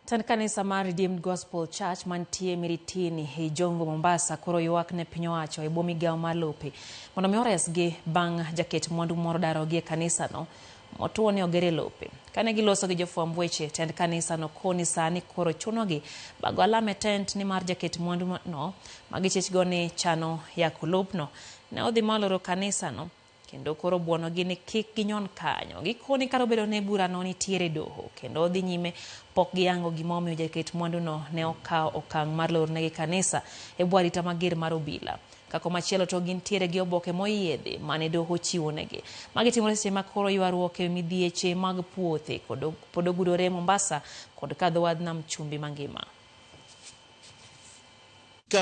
Tan kanisa mar Redeemed Gospel Church mantie Miritini e Jongo Mombasa koro ywak ne piny owacho e bwo migawo mar lope mondo mi oresgi bang' jaket mwandu moro darogi e kanisa no motuo ni ogere lope. Kane giloso gi jofwamb weche, tend kanisa no koni sani koro chunogi bago alame tent ni mar jaket mwandu no magichechgo ni chano yako lopno ne odhi maloro kanisa no kendo koro buono gi ni kik ginyon kanyo. Gikoni karo bedo ne bura no nitiere doho kendo odhi nyime pok giyango gimomiyo jaket mwandu no ne okawo okang' mar loro negi kanisa e bwo arita mager mar obila. Kako machielo to gintiere gi oboke moyiedhi mane doho chiwo negi. Magi timore seche ma koro ywaruok e midhieche mag puothe pod ogudore Mombasa kod kadho wadh nam chumbi mangima.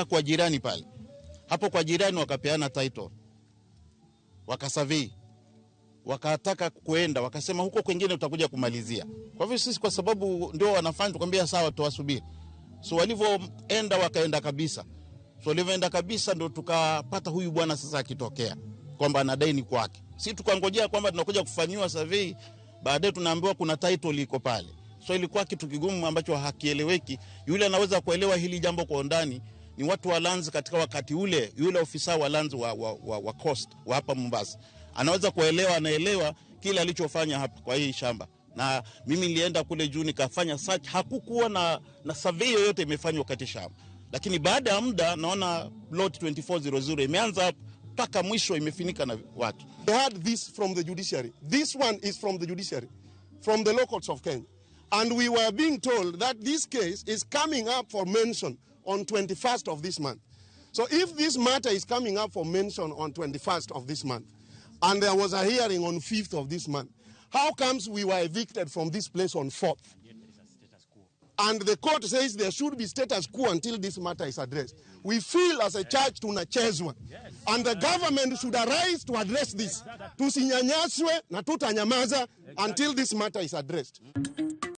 Kwa jirani pale. Hapo kwa jirani wakapeana title. Wakasurvey. Wakataka kuenda, wakasema huko kwingine utakuja kumalizia. Kwa hivyo sisi kwa sababu ndio wanafanya tukwambia sawa tuwasubiri. So walivyoenda wakaenda kabisa. So walivyoenda kabisa ndio tukapata huyu bwana sasa akitokea kwamba anadai ni kwake. Sisi tukangojea kwamba tunakuja kufanyiwa survey, baadaye tunaambiwa kuna title iko pale. So ilikuwa kitu kigumu ambacho hakieleweki. Yule anaweza kuelewa hili jambo kwa undani ni watu wa lands katika wakati ule, yule ofisa wa lands wa coast wa hapa Mombasa. Anaweza kuelewa, anaelewa kile alichofanya hapa kwa hii shamba. Na mimi nilienda kule juu nikafanya search, hakukuwa na survey yoyote imefanywa wakati shamba. Lakini baada ya muda naona lot 2400 imeanza mpaka mwisho imefinika na watu. They had this from the judiciary. This one is from the judiciary, from the law courts of Kenya. And we were being told that this case is coming up for mention on 21st of this month. So if this matter is coming up for mention on 21st of this month, and there was a hearing on 5th of this month, how comes we were evicted from this place on 4th? And the court says there should be status quo until this matter is addressed. We feel as a church tunachezwa. And the government should arise to address this. Tusinyanyaswe na tutanyamaza until this matter is addressed.